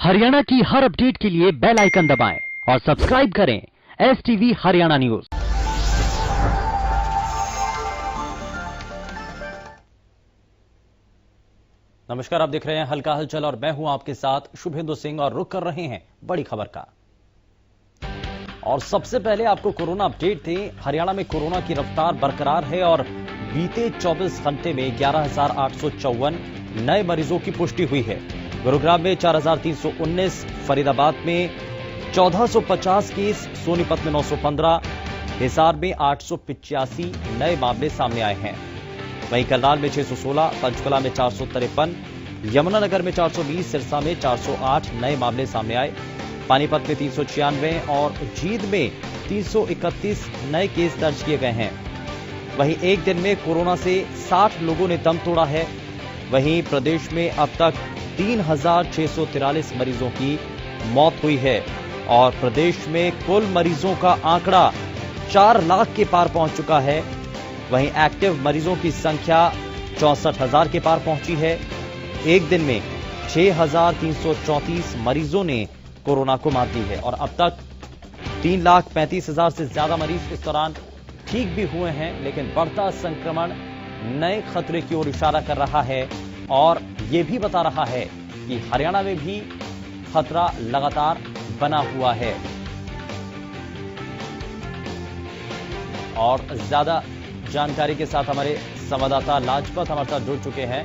हरियाणा की हर अपडेट के लिए बेल आइकन दबाएं और सब्सक्राइब करें STV हरियाणा न्यूज। नमस्कार, आप देख रहे हैं हल्का हलचल और मैं हूं आपके साथ शुभेंदु सिंह और रुक कर रहे हैं बड़ी खबर का। और सबसे पहले आपको कोरोना अपडेट दें। हरियाणा में कोरोना की रफ्तार बरकरार है और बीते 24 घंटे में 11,854 नए मरीजों की पुष्टि हुई है। गुरुग्राम में 4,319, फरीदाबाद में 1,450 केस, सोनीपत में 915, हिसार में 885 नए मामले सामने आए हैं। वहीं करनाल में 616, पंचकुला में 453, यमुनानगर में 420, सिरसा में 408 नए मामले सामने आए। पानीपत में 396 और जींद में 331 नए केस दर्ज किए गए हैं। वहीं एक दिन में कोरोना से 60 लोगों ने दम तोड़ा है। वहीं प्रदेश में अब तक 3,643 मरीजों की मौत हुई है और प्रदेश में कुल मरीजों का आंकड़ा 4 लाख के पार पहुंच चुका है। वहीं एक्टिव मरीजों की संख्या 64,000 के पार पहुंची है। एक दिन में 6,334 मरीजों ने कोरोना को मात दी है और अब तक 3,35,000 से ज्यादा मरीज इस दौरान ठीक भी हुए हैं। लेकिन बढ़ता संक्रमण नए खतरे की ओर इशारा कर रहा है और यह भी बता रहा है कि हरियाणा में भी खतरा लगातार बना हुआ है। और ज्यादा जानकारी के साथ हमारे संवाददाता लाजपत हमारे साथ जुड़ चुके हैं।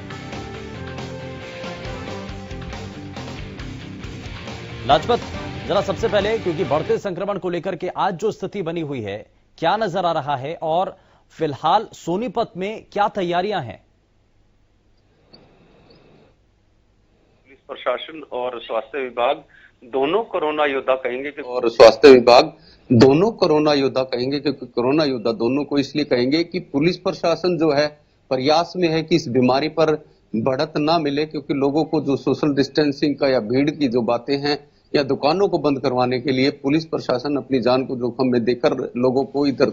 लाजपत, जरा सबसे पहले, क्योंकि बढ़ते संक्रमण को लेकर के आज जो स्थिति बनी हुई है, क्या नजर आ रहा है और फिलहाल सोनीपत में क्या तैयारियां हैं? पुलिस प्रशासन और स्वास्थ्य विभाग दोनों कोरोना योद्धा कहेंगे क्योंकि कोरोना योद्धा दोनों को इसलिए कहेंगे कि पुलिस प्रशासन जो है प्रयास में है कि इस बीमारी पर बढ़त ना मिले, क्योंकि लोगों को जो सोशल डिस्टेंसिंग का या भीड़ की जो बातें हैं या दुकानों को बंद करवाने के लिए पुलिस प्रशासन अपनी जान को जोखिम में देकर लोगों को इधर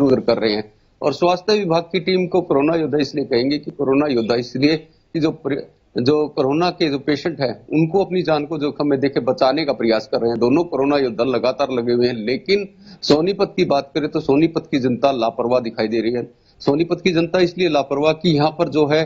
उधर कर रहे हैं। और स्वास्थ्य विभाग की टीम को कोरोना योद्धा इसलिए कहेंगे कि कोरोना योद्धा इसलिए कि जो कोरोना के जो पेशेंट है उनको अपनी जान को जोखिम में देके बचाने का प्रयास कर रहे हैं। दोनों कोरोना योद्धा लगातार लगे हुए हैं। लेकिन सोनीपत की बात करें तो सोनीपत की जनता लापरवाह दिखाई दे रही है। सोनीपत की जनता इसलिए लापरवाह कि यहाँ पर जो है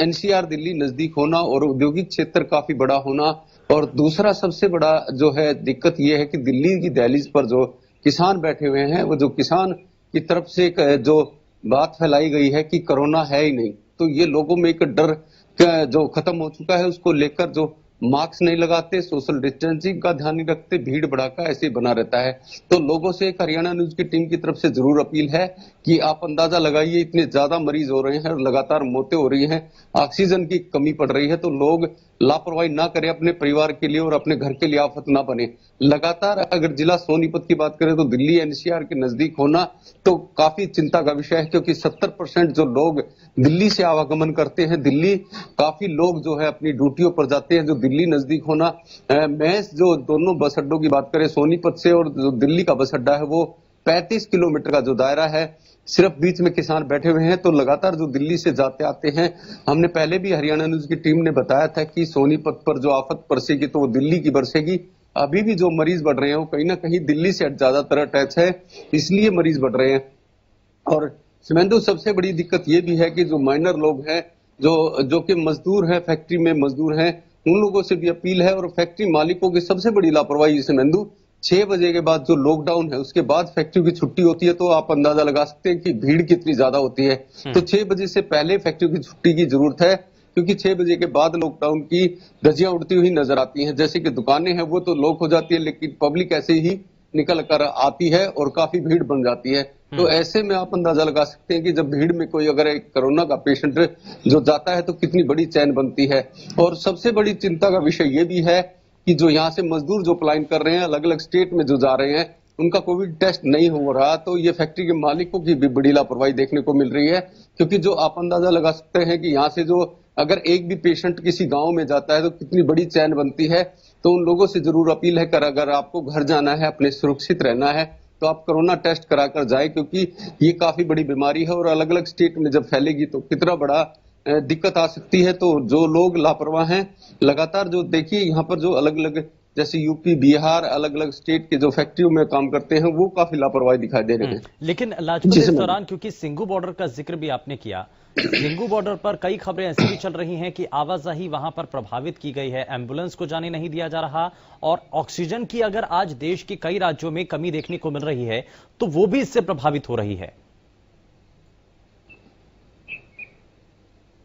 NCR दिल्ली नजदीक होना और औद्योगिक क्षेत्र काफी बड़ा होना, और दूसरा सबसे बड़ा जो है दिक्कत यह है कि दिल्ली की दहलीज पर जो किसान बैठे हुए हैं, वो जो किसान की तरफ से जो बात फैलाई गई है कि कोरोना है ही नहीं, तो ये लोगों में एक डर जो खत्म हो चुका है, उसको लेकर जो मास्क नहीं लगाते, सोशल डिस्टेंसिंग का ध्यान नहीं रखते, भीड़ भड़ाका ऐसे ही बना रहता है। तो लोगों से एक हरियाणा न्यूज की टीम की तरफ से जरूर अपील है कि आप अंदाजा लगाइए, इतने ज्यादा मरीज हो रहे हैं और लगातार मौतें हो रही हैं, ऑक्सीजन की कमी पड़ रही है, तो लोग लापरवाही ना करें, अपने परिवार के लिए और अपने घर के लिए आफत ना बने। लगातार अगर जिला सोनीपत की बात करें तो दिल्ली NCR के नजदीक होना तो काफी चिंता का विषय है, क्योंकि 70% जो लोग दिल्ली से आवागमन करते हैं, दिल्ली काफी लोग जो है अपनी ड्यूटियों पर जाते हैं। जो दिल्ली नजदीक होना, मैं जो दोनों बस अड्डों की बात करें सोनीपत से और जो दिल्ली का बस अड्डा है वो 35 किलोमीटर का जो दायरा है, सिर्फ बीच में किसान बैठे हुए हैं। तो लगातार जो दिल्ली से जाते आते हैं, हमने पहले भी हरियाणा न्यूज की टीम ने बताया था कि सोनीपत पर जो आफत बरसेगी तो वो दिल्ली की बरसेगी। अभी भी जो मरीज बढ़ रहे हैं वो कहीं ना कहीं दिल्ली से ज्यादातर अटैच है, इसलिए मरीज बढ़ रहे हैं। और सिमेंदु, सबसे बड़ी दिक्कत ये भी है कि जो माइनर लोग हैं, जो कि मजदूर हैं, फैक्ट्री में मजदूर हैं, उन लोगों से भी अपील है। और फैक्ट्री मालिकों की सबसे बड़ी लापरवाही सिमेंदु, 6 बजे के बाद जो लॉकडाउन है उसके बाद फैक्ट्री की छुट्टी होती है, तो आप अंदाजा लगा सकते हैं कि भीड़ कितनी ज्यादा होती है। तो 6 बजे से पहले फैक्ट्री की छुट्टी की जरूरत है, क्योंकि 6 बजे के बाद लॉकडाउन की धज्जियां उड़ती हुई नजर आती हैं। जैसे कि दुकानें हैं वो तो लॉक हो जाती है, लेकिन पब्लिक ऐसे ही निकल कर आती है और काफी भीड़ बन जाती है। तो ऐसे में आप अंदाजा लगा सकते हैं कि जब भीड़ में कोई अगर एक कोरोना का पेशेंट जो जाता है तो कितनी बड़ी चैन बनती है। और सबसे बड़ी चिंता का विषय ये भी है कि जो यहाँ से मजदूर जो पलायन कर रहे हैं, अलग अलग स्टेट में जो जा रहे हैं, उनका कोविड टेस्ट नहीं हो रहा, तो ये फैक्ट्री के मालिकों की भी बड़ी लापरवाही देखने को मिल रही है। क्योंकि जो आप अंदाजा लगा सकते हैं कि यहाँ से जो अगर एक भी पेशेंट किसी गांव में जाता है तो कितनी बड़ी चैन बनती है। तो उन लोगों से जरूर अपील है कि अगर आपको घर जाना है, अपने सुरक्षित रहना है, तो आप कोरोना टेस्ट कराकर जाए, क्योंकि ये काफी बड़ी बीमारी है और अलग अलग स्टेट में जब फैलेगी तो कितना बड़ा दिक्कत आ सकती है। तो जो लोग लापरवाह हैं, लगातार जो देखिए यहाँ पर जो अलग अलग जैसे यूपी, बिहार, अलग अलग स्टेट के जो फैक्ट्रियों में काम करते हैं वो काफी लापरवाही दिखाई दे रहे हैं। लेकिन लाजपत, जी इस सर। दौरान क्योंकि सिंगू बॉर्डर का जिक्र भी आपने किया, सिंगू बॉर्डर पर कई खबरें ऐसी भी चल रही हैं कि आवाजाही वहां पर प्रभावित की गई है, एम्बुलेंस को जाने नहीं दिया जा रहा, और ऑक्सीजन की अगर आज देश के कई राज्यों में कमी देखने को मिल रही है तो वो भी इससे प्रभावित हो रही है।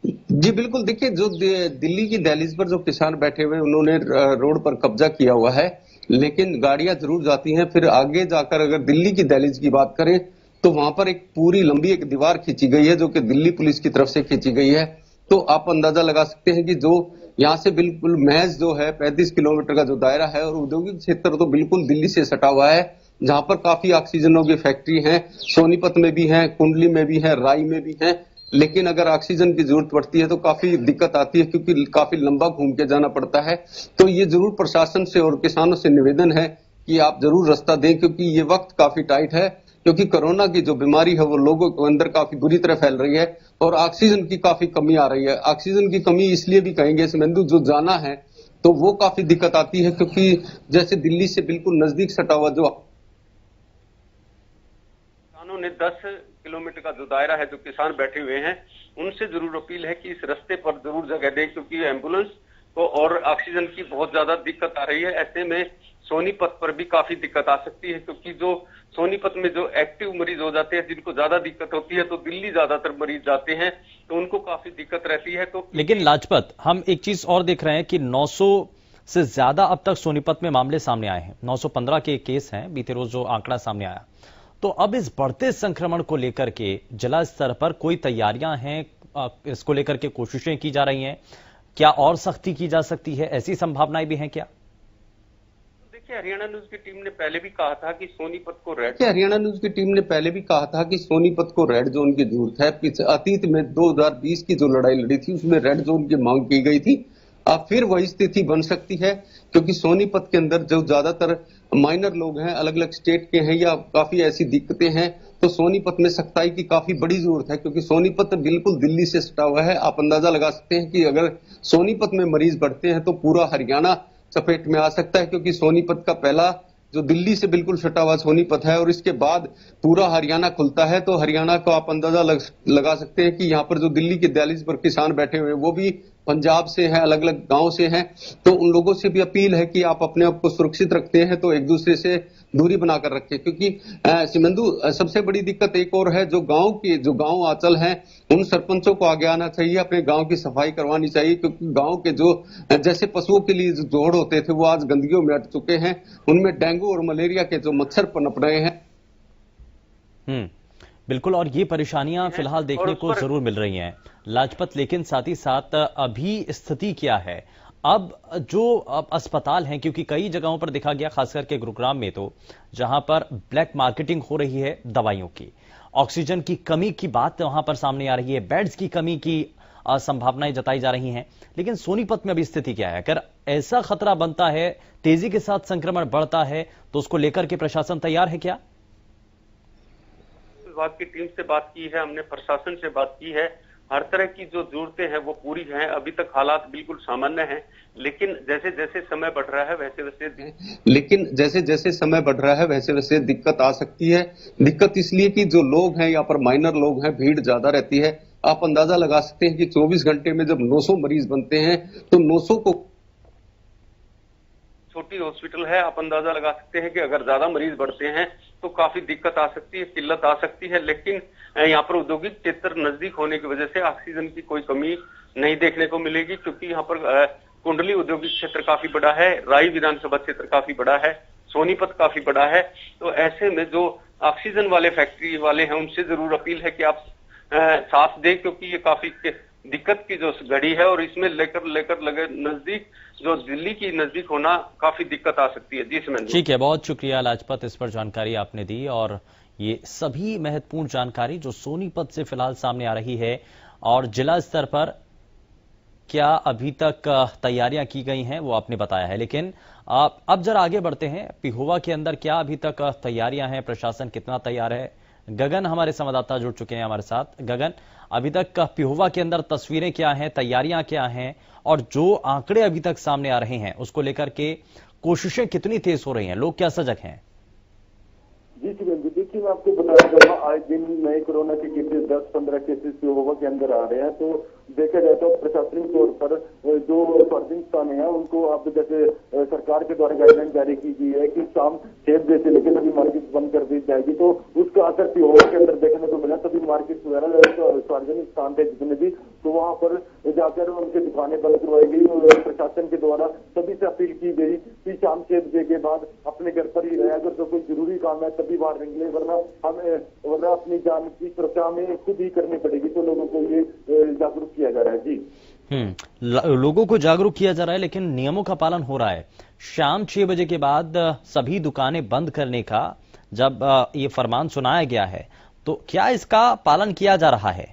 जी बिल्कुल, देखिए जो दिल्ली की दहलीज पर जो किसान बैठे हुए उन्होंने रोड पर कब्जा किया हुआ है, लेकिन गाड़ियां जरूर जाती हैं। फिर आगे जाकर अगर दिल्ली की दहलीज की बात करें तो वहां पर एक पूरी लंबी एक दीवार खींची गई है जो कि दिल्ली पुलिस की तरफ से खींची गई है। तो आप अंदाजा लगा सकते हैं कि जो यहाँ से बिल्कुल महज जो है 35 किलोमीटर का जो दायरा है, और औद्योगिक क्षेत्र तो बिल्कुल दिल्ली से सटा हुआ है, जहां पर काफी ऑक्सीजनों की फैक्ट्री है, सोनीपत में भी है, कुंडली में भी है, राई में भी है। लेकिन अगर ऑक्सीजन की जरूरत पड़ती है तो काफी दिक्कत आती है, क्योंकि काफी लंबा घूम के जाना पड़ता है। तो ये जरूर प्रशासन से और किसानों से निवेदन है कि आप जरूर रास्ता दें, क्योंकि ये वक्त काफी टाइट है, क्योंकि कोरोना की जो बीमारी है वो लोगों के अंदर काफी बुरी तरह फैल रही है और ऑक्सीजन की काफी कमी आ रही है। ऑक्सीजन की कमी इसलिए भी कहेंगे सिमेंदु, जो जाना है तो वो काफी दिक्कत आती है, क्योंकि जैसे दिल्ली से बिल्कुल नजदीक सटा हुआ जो किसानों ने 10 किलोमीटर का जो दायरा है, जो किसान बैठे हुए हैं, उनसे जरूर अपील है कि इस रास्ते पर जरूर जगह दें, क्योंकि एम्बुलेंस को और ऑक्सीजन की बहुत ज्यादा दिक्कत आ रही है। ऐसे में सोनीपत पर भी काफी दिक्कत आ सकती है, क्योंकि जो सोनीपत में जो एक्टिव मरीज हो जाते हैं, जिनको ज्यादा दिक्कत होती है, तो दिल्ली ज्यादातर मरीज जाते हैं, तो उनको काफी दिक्कत रहती है। तो लेकिन लाजपत, हम एक चीज और देख रहे हैं कि 900 से ज्यादा अब तक सोनीपत में मामले सामने आए हैं, 915 के केस हैं बीते रोज जो आंकड़ा सामने आया। तो अब इस बढ़ते संक्रमण को लेकर के जिला स्तर पर कोई तैयारियां हैं, इसको लेकर के कोशिशें की जा रही हैं, क्या और सख्ती की जा सकती है, ऐसी संभावनाएं भी हैं क्या? देखिए, हरियाणा न्यूज की टीम ने पहले भी कहा था कि सोनीपत को रेड हरियाणा न्यूज की टीम ने पहले भी कहा था कि सोनीपत को रेड जोन की जरूरत है। अतीत में 2020 की जो लड़ाई लड़ी थी उसमें रेड जोन की मांग की गई थी। अब फिर वही स्थिति बन सकती है, क्योंकि सोनीपत के अंदर जो ज्यादातर माइनर लोग हैं, अलग अलग स्टेट के हैं, या काफी ऐसी दिक्कतें हैं, तो सोनीपत में सख्ताई की काफी बड़ी जरूरत है, क्योंकि सोनीपत बिल्कुल दिल्ली से सटा हुआ है। आप अंदाजा लगा सकते हैं कि अगर सोनीपत में मरीज बढ़ते हैं तो पूरा हरियाणा चपेट में आ सकता है, क्योंकि सोनीपत का पहला जो दिल्ली से बिल्कुल सटा हुआ सोनीपत है और इसके बाद पूरा हरियाणा खुलता है। तो हरियाणा को आप अंदाजा लगा सकते हैं कि यहाँ पर जो दिल्ली के दहलीज पर किसान बैठे हुए हैं वो भी पंजाब से हैं, अलग अलग गांव से हैं। तो उन लोगों से भी अपील है कि आप अपने आप को सुरक्षित रखते हैं तो एक दूसरे से दूरी बनाकर रखें, क्योंकि सिमंदु सबसे बड़ी दिक्कत एक और है, जो गांव आंचल हैं उन सरपंचों को आगे आना चाहिए, अपने गांव की सफाई करवानी चाहिए, क्योंकि गांव के जो जैसे पशुओं के लिए जो जोड़ होते थे वो आज गंदगियों में अट चुके हैं, उनमें डेंगू और मलेरिया के जो मच्छर पनप रहे हैं। बिल्कुल, और ये परेशानियां फिलहाल देखने को जरूर मिल रही हैं लाजपत। लेकिन साथ ही साथ अभी स्थिति क्या है, अब जो अस्पताल हैं, क्योंकि कई जगहों पर देखा गया, खास करके गुरुग्राम में, तो जहां पर ब्लैक मार्केटिंग हो रही है दवाइयों की, ऑक्सीजन की कमी की बात वहां पर सामने आ रही है, बेड्स की कमी की संभावनाएं जताई जा रही हैं। लेकिन सोनीपत में अभी स्थिति क्या है? अगर ऐसा खतरा बनता है, तेजी के साथ संक्रमण बढ़ता है, तो उसको लेकर के प्रशासन तैयार है क्या? विभाग की टीम से बात की है, हमने प्रशासन से बात की है, हर तरह की जो जरूरतें हैं वो पूरी हैं। अभी तक हालात बिल्कुल सामान्य हैं, लेकिन जैसे जैसे समय बढ़ रहा है वैसे वैसे दिक्कत आ सकती है। दिक्कत इसलिए कि जो लोग हैं यहाँ पर माइनर लोग हैं, भीड़ ज्यादा रहती है। आप अंदाजा लगा सकते हैं कि 24 घंटे में जब 900 मरीज बनते हैं तो 900 को छोटी हॉस्पिटल है, आप अंदाजा लगा सकते हैं कि अगर ज्यादा मरीज बढ़ते हैं तो काफी दिक्कत आ सकती है, किल्लत आ सकती है। लेकिन यहाँ पर औद्योगिक क्षेत्र नजदीक होने की वजह से ऑक्सीजन की कोई कमी नहीं देखने को मिलेगी, क्योंकि यहाँ पर कुंडली औद्योगिक क्षेत्र काफी बड़ा है, राई विधानसभा क्षेत्र काफी बड़ा है, सोनीपत काफी बड़ा है। तो ऐसे में जो ऑक्सीजन वाले फैक्ट्री वाले हैं उनसे जरूर अपील है कि आप साथ दें, क्योंकि ये काफी दिक्कत की जो घड़ी है और इसमें लेकर लगे नजदीक जो दिल्ली की नजदीक होना काफी दिक्कत आ सकती है। जी सिमंदु। ठीक है, बहुत शुक्रिया लाजपत, इस पर जानकारी आपने दी, और ये सभी महत्वपूर्ण जानकारी जो सोनीपत से फिलहाल सामने आ रही है, और जिला स्तर पर क्या अभी तक तैयारियां की गई हैं वो आपने बताया है। लेकिन अब जरा आगे बढ़ते हैं, पिहोवा के अंदर क्या अभी तक तैयारियां हैं, प्रशासन कितना तैयार है, गगन हमारे संवाददाता जुड़ चुके हैं हमारे साथ। गगन, अभी तक पिहोवा के अंदर तस्वीरें क्या हैं, तैयारियां क्या हैं, और जो आंकड़े अभी तक सामने आ रहे हैं उसको लेकर के कोशिशें कितनी तेज हो रही हैं, लोग क्या सजग हैं? जी शुभेंदु, देखिए मैं आपको बताना चाहूंगा, आज दिन नए कोरोना के केसेस 10-15 केसेस पिहोवा के अंदर आ रहे हैं। तो देखा जाए तो प्रशासनिक तौर पर जो सार्वजनिक स्थान है उनको अब जैसे सरकार के द्वारा गाइडलाइन जारी की गई है कि शाम 6 बजे से लेकर सभी मार्केट बंद कर दी जाएगी। तो उसका असर पिहोवा के अंदर देखने को मिला। सभी मार्केट वगैरह सार्वजनिक स्थान थे जितने भी, तो वहां पर जाकर उनकी दुकानें बंद करवाई गई। प्रशासन के द्वारा सभी से अपील की गई कि शाम 6 बजे के बाद अपने घर पर ही रहे, अगर तो कोई जरूरी काम है तभी बाहर निकले, वरना अपनी जान की सुरक्षा हमें खुद ही करनी पड़ेगी। तो लोगों को ये जागरूक किया जा रहा है। जी लोगों को जागरूक किया जा रहा है, लेकिन नियमों का पालन हो रहा है। शाम 6 बजे के बाद सभी दुकानें बंद करने का जब ये फरमान सुनाया गया है, तो क्या इसका पालन किया जा रहा है?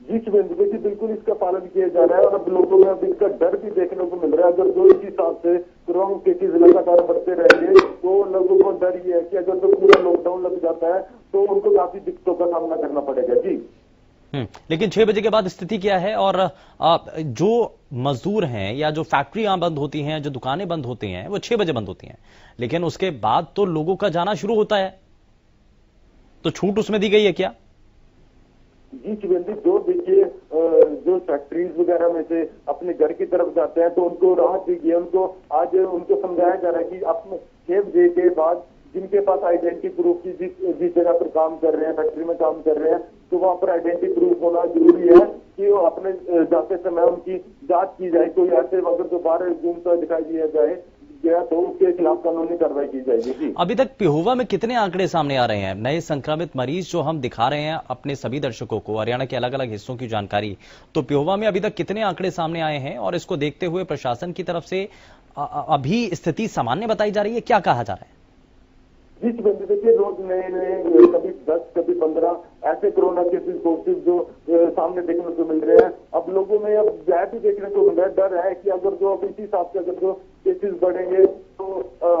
जी शुभेंदु, देखिए बिल्कुल इसका पालन किया जा रहा है और अब लोगों में अब इसका डर भी देखने को मिल रहा है। अगर जो इस हिसाब से कोरोना केसेस लगातार बढ़ते रहेंगे तो लोगों को डर ये है कि अगर तो पूरा लॉकडाउन लग जाता है तो उनको काफी दिक्कतों का सामना करना पड़ेगा। जी लेकिन 6 बजे के बाद स्थिति क्या है? और जो मजदूर हैं या जो फैक्ट्रियां बंद होती हैं, जो दुकानें बंद होती हैं, वो 6 बजे बंद होती हैं, लेकिन उसके बाद तो लोगों का जाना शुरू होता है, तो छूट उसमें दी गई है क्या? जी शुभेंदु, जो देखिए जो फैक्ट्रीज वगैरह में से अपने घर की तरफ जाते हैं तो उनको राहत दी गई है। उनको आज उनको समझाया जा रहा है कि अपने 6 बजे के बाद जिनके पास आइडेंटिटी प्रूफ की जिस जगह पर काम कर रहे हैं, फैक्ट्री में काम कर रहे हैं, तो वहां पर आइडेंटिटी प्रूफ होना जरूरी है कि वो अपने जाते समय उनकी जांच की जाए। कोई ऐसे अगर जो बाहर घूमता दिखाई दिया जाए तो उसके खिलाफ कानूनी कार्रवाई की जाएगी। अभी तक पिहोवा में कितने आंकड़े सामने आ रहे हैं? नए संक्रमित मरीज जो हम दिखा रहे हैं अपने सभी दर्शकों को, हरियाणा के अलग अलग हिस्सों की जानकारी, तो पिहोवा में अभी तक कितने आंकड़े सामने आए हैं और इसको देखते हुए प्रशासन की तरफ से अभी स्थिति सामान्य बताई जा रही है, क्या कहा जा रहा है? जी शुभेंदु, देखिए रोज नए कभी 10 कभी 15 ऐसे कोरोना केसेस पॉजिटिव जो सामने देखने को मिल रहे हैं। अब लोगों में अब यह भी देखने को मिल रहा है, डर है कि अगर जो अब इसी हिसाब से अगर जो केसेस बढ़ेंगे तो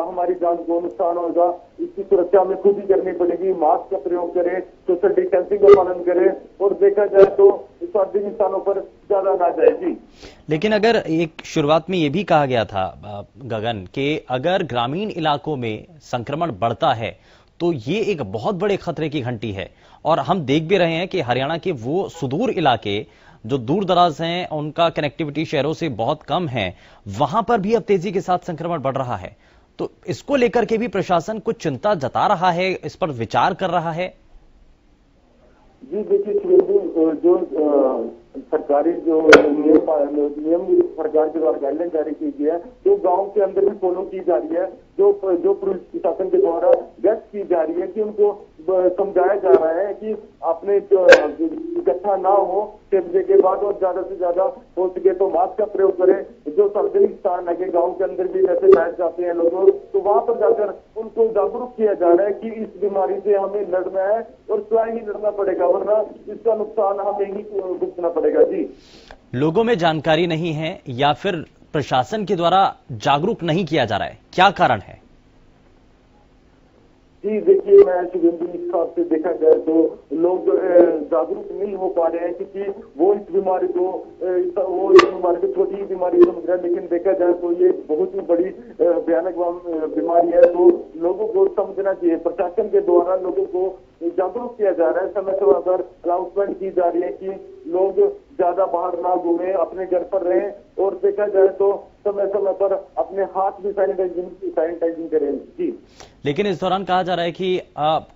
हमारी जान को नुकसान होगा। इसकी सुरक्षा हमें खुद ही करनी पड़ेगी। मास्क का प्रयोग करें, सोशल डिस्टेंसिंग का पालन करें और देखा जाए तो सार्वजनिक स्थानों पर ज्यादा ना जाए। जी लेकिन अगर एक शुरुआत में यह भी कहा गया था गगन कि अगर ग्रामीण इलाकों में संक्रमण बढ़ता है तो ये एक बहुत बड़े खतरे की घंटी है, और हम देख भी रहे हैं कि हरियाणा के वो सुदूर इलाके जो दूर दराज हैं, उनका कनेक्टिविटी शहरों से बहुत कम है, वहां पर भी अब तेजी के साथ संक्रमण बढ़ रहा है। तो इसको लेकर के भी प्रशासन कुछ चिंता जता रहा है, इस पर विचार कर रहा है? जी देखिए जो सरकारी जो नियम सरकार के द्वारा गाइडलाइन जारी की गई है तो गांव के अंदर भी फॉलो की जा रही है। जो पुलिस प्रशासन के द्वारा गश्त की जा रही है कि उनको समझाया जा रहा है कि अपने इकट्ठा ना हो 6 बजे के बाद और ज्यादा से ज्यादा हो सके तो मास्क का प्रयोग करें। जो सार्वजनिक स्थान है गाँव के अंदर भी जैसे बैठ जाते हैं लोग, तो वहां पर जाकर उनको जागरूक किया जा रहा है कि इस बीमारी से हमें लड़ना है और स्वयं ही लड़ना पड़ेगा, वरना इसका नुकसान हमें ही भुगतना पड़ेगा। जी लोगों में जानकारी नहीं है या फिर प्रशासन के द्वारा जागरूक नहीं किया जा रहा है, क्या कारण है? जी देखिए मैं शुभेंदु, इस हिसाब से देखा जाए तो लोग जागरूक नहीं हो पा रहे हैं क्योंकि वो इस बीमारी को छोटी बीमारी समझ रहे हैं, लेकिन देखा जाए तो ये बहुत ही बड़ी भयानक बीमारी है। तो लोगों को समझना चाहिए। प्रशासन के द्वारा लोगों को जागरूक किया जा रहा है, समय समय पर अनाउंसमेंट की जा रही है कि लोग ज्यादा बाहर ना घूमें, अपने घर पर रहें और देखा जाए तो समय समय पर अपने हाथ भी सैनिटाइजिंग करें। जी लेकिन इस दौरान कहा जा रहा है कि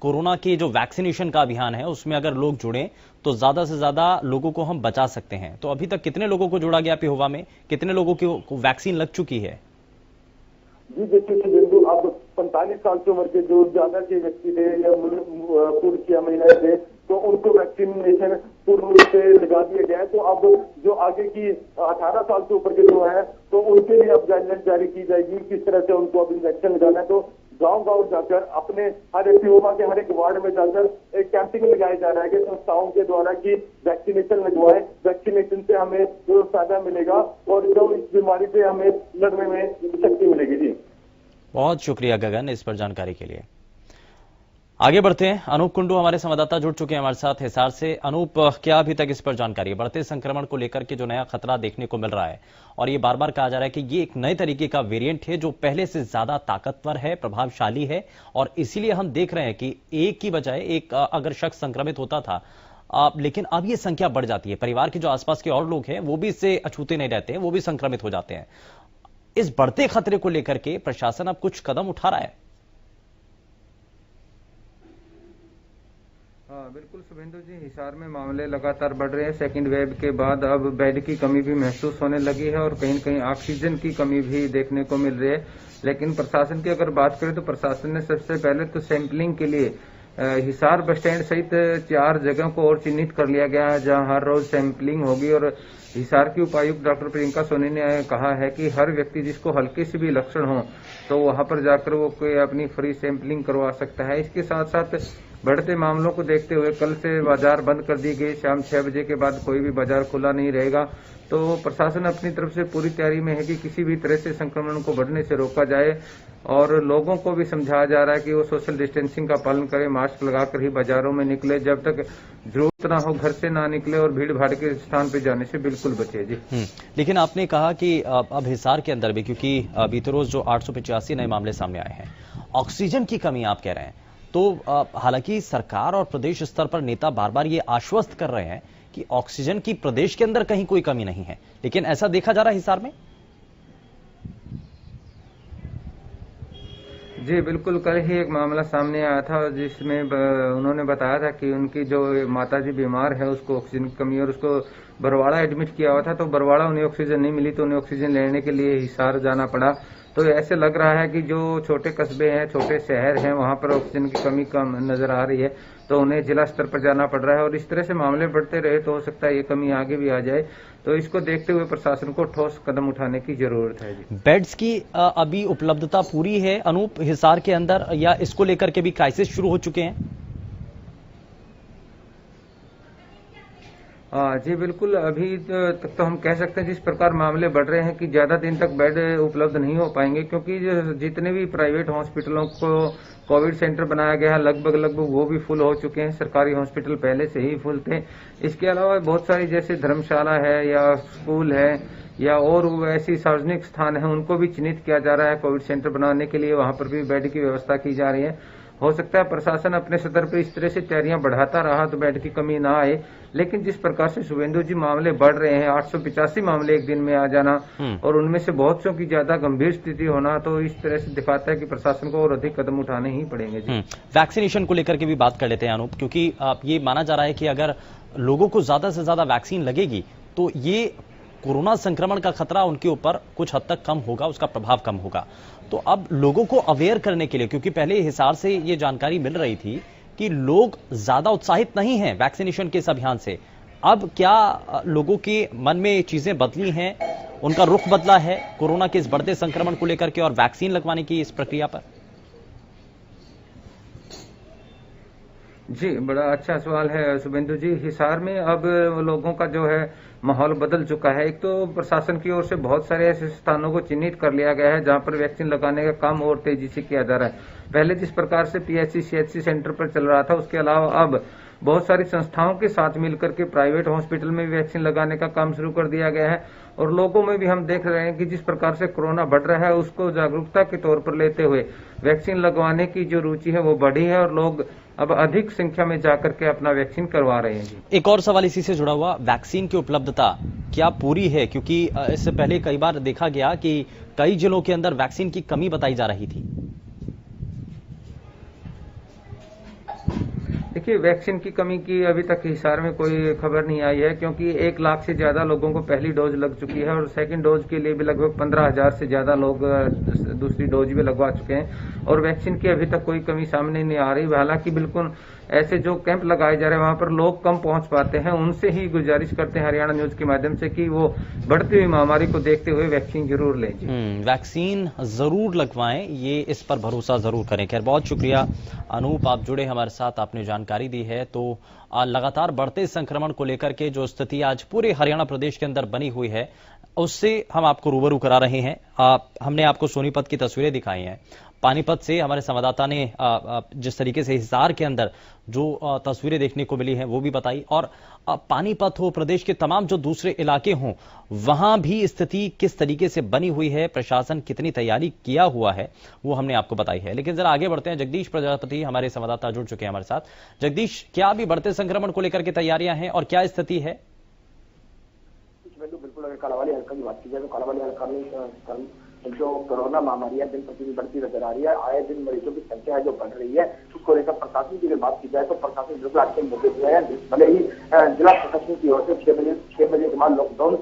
कोरोना के जो वैक्सीनेशन का अभियान है उसमें अगर लोग जुड़े तो ज्यादा से ज्यादा लोगों को हम बचा सकते हैं। तो अभी तक कितने लोगों को जोड़ा गया पिहोवा में, कितने लोगों को वैक्सीन लग चुकी है? जी देखिए शुभेंदु, अब 45 साल की उम्र के जो ज्यादा के व्यक्ति थे या पुरुष या महिलाएं थे तो उनको वैक्सीनेशन पूर्ण रूप से लगा दिया गया है। तो अब जो आगे की 18 साल से ऊपर के जो है तो उनके लिए अब गाइडलाइन जारी की जाएगी किस तरह से उनको अब इंजेक्शन लगाना है। तो गांव जाकर अपने हर एक पिहोवा के हर एक वार्ड में जाकर एक कैंपिंग लगाया जा रहा है कि संस्थाओं के द्वारा की वैक्सीनेशन लगवाए। वैक्सीनेशन से हमें जो फायदा मिलेगा और जो इस बीमारी से हमें लड़ने में शक्ति मिलेगी। जी बहुत शुक्रिया गगन इस पर जानकारी के लिए। आगे बढ़ते हैं। अनूप कुंडू हमारे संवाददाता जुड़ चुके हैं हमारे साथ हिसार से। अनूप, क्या अभी तक इस पर जानकारी है? बढ़ते संक्रमण को लेकर के जो नया खतरा देखने को मिल रहा है और ये बार बार कहा जा रहा है कि ये एक नए तरीके का वेरिएंट है जो पहले से ज्यादा ताकतवर है, प्रभावशाली है, और इसीलिए हम देख रहे हैं कि एक की बजाय एक अगर शख्स संक्रमित होता था, लेकिन अब ये संख्या बढ़ जाती है। परिवार के जो आसपास के और लोग हैं वो भी इससे अछूते नहीं रहते हैं, वो भी संक्रमित हो जाते हैं। इस बढ़ते खतरे को लेकर के प्रशासन अब कुछ कदम उठा रहा है? हाँ बिल्कुल शुभेंदु जी, हिसार में मामले लगातार बढ़ रहे हैं। सेकंड वेव के बाद अब बेड की कमी भी महसूस होने लगी है और कहीं न कहीं ऑक्सीजन की कमी भी देखने को मिल रही है। लेकिन प्रशासन की अगर बात करें तो प्रशासन ने सबसे पहले तो सैंपलिंग के लिए हिसार बस स्टैंड सहित 4 जगहों को और चिन्हित कर लिया गया है जहां हर रोज सैंपलिंग होगी। और हिसार की उपायुक्त डॉक्टर प्रियंका सोनी ने कहा है कि हर व्यक्ति जिसको हल्के से भी लक्षण हो तो वहां पर जाकर वो कोई अपनी फ्री सैंपलिंग करवा सकता है। इसके साथ साथ बढ़ते मामलों को देखते हुए कल से बाजार बंद कर दी गई। शाम 6 बजे के बाद कोई भी बाजार खुला नहीं रहेगा। तो प्रशासन अपनी तरफ से पूरी तैयारी में है कि किसी भी तरह से संक्रमण को बढ़ने से रोका जाए और लोगों को भी समझाया जा रहा है कि वो सोशल डिस्टेंसिंग का पालन करें, मास्क लगाकर ही बाजारों में निकले, जब तक जरूरत ना हो घर से ना निकले और भीड़ भाड़ के स्थान पर जाने से बिल्कुल बचे जी। लेकिन आपने कहा कि अब हिसार के अंदर भी, क्योंकि बीते रोज जो 885 नए मामले सामने आए हैं, ऑक्सीजन की कमी आप कह रहे हैं, तो हालांकि सरकार और प्रदेश स्तर पर नेता बार बार ये आश्वस्त कर रहे हैं कि ऑक्सीजन की प्रदेश के अंदर कहीं कोई कमी नहीं है, लेकिन ऐसा देखा जा रहा है हिसार में? जी बिल्कुल, कल ही एक मामला सामने आया था जिसमें उन्होंने बताया था कि उनकी जो माताजी बीमार है उसको ऑक्सीजन की कमी और उसको बरवाड़ा एडमिट किया हुआ था। तो बरवाड़ा उन्हें ऑक्सीजन नहीं मिली तो उन्हें ऑक्सीजन लेने के लिए हिसार जाना पड़ा। तो ऐसे लग रहा है कि जो छोटे कस्बे हैं, छोटे शहर हैं, वहां पर ऑक्सीजन की कमी कम नजर आ रही है तो उन्हें जिला स्तर पर जाना पड़ रहा है। और इस तरह से मामले बढ़ते रहे तो हो सकता है ये कमी आगे भी आ जाए। तो इसको देखते हुए प्रशासन को ठोस कदम उठाने की जरूरत है जी। बेड्स की अभी उपलब्धता पूरी है अनूप हिसार के अंदर, या इसको लेकर के भी क्राइसिस शुरू हो चुके हैं? जी बिल्कुल, अभी तक तो हम कह सकते हैं जिस प्रकार मामले बढ़ रहे हैं कि ज्यादा दिन तक बेड उपलब्ध नहीं हो पाएंगे, क्योंकि जितने भी प्राइवेट हॉस्पिटलों को कोविड सेंटर बनाया गया है लगभग वो भी फुल हो चुके हैं। सरकारी हॉस्पिटल पहले से ही फुल थे। इसके अलावा बहुत सारी जैसे धर्मशाला है या स्कूल है या और ऐसी सार्वजनिक स्थान है उनको भी चिन्हित किया जा रहा है कोविड सेंटर बनाने के लिए, वहां पर भी बेड की व्यवस्था की जा रही है। हो सकता है प्रशासन अपने स्तर पर इस तरह से तैयारियां बढ़ाता रहा तो बेड की कमी ना आए, लेकिन जिस प्रकार से शुभेंदु जी मामले बढ़ रहे हैं, 885 मामले एक दिन में आ जाना और उनमें से बहुत सौ की ज्यादा गंभीर स्थिति होना, तो इस तरह से दिखाता है कि प्रशासन को और अधिक कदम उठाने ही पड़ेंगे जी। वैक्सीनेशन को लेकर के भी बात कर लेते हैं अनूप, क्योंकि ये माना जा रहा है कि अगर लोगों को ज्यादा से ज्यादा वैक्सीन लगेगी तो ये कोरोना संक्रमण का खतरा उनके ऊपर कुछ हद तक कम होगा, उसका प्रभाव कम होगा। तो अब लोगों को अवेयर करने के लिए, क्योंकि पहले हिसार से ये जानकारी मिल रही थी कि लोग ज्यादा उत्साहित नहीं हैं वैक्सीनेशन के इस अभियान से, अब क्या लोगों के मन में चीजें बदली हैं, उनका रुख बदला है कोरोना के इस बढ़ते संक्रमण को लेकर के और वैक्सीन लगवाने की इस प्रक्रिया पर? जी बड़ा अच्छा सवाल है शुभेंदु जी। हिसार में अब लोगों का जो है माहौल बदल चुका है। एक तो प्रशासन की ओर से बहुत सारे ऐसे स्थानों को चिन्हित कर लिया गया है जहां पर वैक्सीन लगाने का काम और तेजी से किया जा रहा है। पहले जिस प्रकार से पीएचसी सीएचसी सेंटर पर चल रहा था, उसके अलावा अब बहुत सारी संस्थाओं के साथ मिलकर के प्राइवेट हॉस्पिटल में भी वैक्सीन लगाने का काम शुरू कर दिया गया है। और लोगों में भी हम देख रहे हैं कि जिस प्रकार से कोरोना बढ़ रहा है उसको जागरूकता के तौर पर लेते हुए वैक्सीन लगवाने की जो रुचि है वो बढ़ी है और लोग अब अधिक संख्या में जाकर के अपना वैक्सीन करवा रहे हैं जी। एक और सवाल इसी से जुड़ा हुआ, वैक्सीन की उपलब्धता क्या पूरी है? क्योंकि इससे पहले कई बार देखा गया कि कई जिलों के अंदर वैक्सीन की कमी बताई जा रही थी। देखिए, वैक्सीन की कमी की अभी तक हिसार में कोई खबर नहीं आई है, क्योंकि 1 लाख से ज्यादा लोगों को पहली डोज लग चुकी है और सेकंड डोज के लिए भी लगभग 15,000 से ज्यादा लोग दूसरी डोज भी लगवा चुके हैं और वैक्सीन की अभी तक कोई कमी सामने नहीं आ रही। हालांकि बिल्कुल ऐसे जो कैंप लगाए जा रहे हैं वहां पर लोग कम पहुंच पाते हैं, उनसे ही गुजारिश करते हैं हरियाणा न्यूज के माध्यम से कि वो बढ़ती हुई महामारी को देखते हुए वैक्सीन जरूर लें। वैक्सीन जरूर लगवाएं, ये इस पर भरोसा जरूर करें। खैर, बहुत शुक्रिया अनूप, आप जुड़े हमारे साथ, आपने जानकारी दी है। तो लगातार बढ़ते संक्रमण को लेकर के जो स्थिति आज पूरे हरियाणा प्रदेश के अंदर बनी हुई है उससे हम आपको रूबरू करा रहे हैं। हमने आपको सोनीपत की तस्वीरें दिखाई हैं। पानीपत से हमारे संवाददाता ने जिस तरीके से हिसार के अंदर जो तस्वीरें देखने को मिली हैं वो भी बताई, और पानीपत हो, प्रदेश के तमाम जो दूसरे इलाके हों, वहां भी स्थिति किस तरीके से बनी हुई है, प्रशासन कितनी तैयारी किया हुआ है, वो हमने आपको बताई है। लेकिन जरा आगे बढ़ते हैं। जगदीश प्रजापति हमारे संवाददाता जुड़ चुके हैं हमारे साथ। जगदीश, क्या अभी बढ़ते संक्रमण को लेकर के तैयारियां हैं और क्या स्थिति है? बिल्कुल, अगर कालावाली हल्का की बात की जाए तो कालावाली हल्का में जो कोरोना महामारी है दिन प्रतिदिन बढ़ती नजर आ रही है। आए दिन मरीजों की संख्या है जो बढ़ रही है, उसको लेकर प्रशासन की अगर बात की जाए तो प्रशासन बिल्कुल आज के मुद्दे हुए हैं। भले ही जिला प्रशासन की ओर से 6 बजे के बाद लॉकडाउन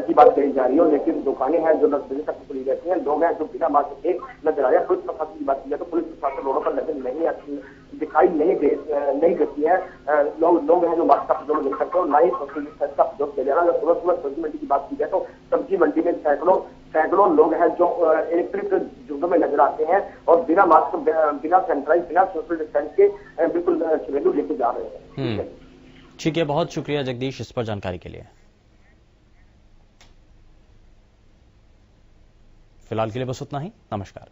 की बात कही जा रही है, लेकिन दुकानें हैं जो 10 बजे तक खुली रहती हैं। लोग हैं जो बिना मास्क के नजर आ रहे हैं। पुलिस प्रशासन की बात की जाए तो पुलिस प्रशासन रोडों पर नजर नहीं आती, दिखाई नहीं देती है। लोग हैं जो मास्क का प्रयोग नहीं करते और ना ही सोशल डिस्टेंस का प्रयोग किया जा रहा है। सुबह सुबह सब्जी मंडी की बात की जाए तो सब्जी मंडी में सैकड़ों लोग हैं जो इलेक्ट्रिक झुंड में नजर आते हैं और बिना मास्क, बिना सैनिटाइज, बिना सोशल डिस्टेंस के बिल्कुल घरेलू लेके जा रहे हैं। ठीक है, बहुत शुक्रिया जगदीश इस पर जानकारी के लिए। फिलहाल के लिए बस उतना ही। नमस्कार।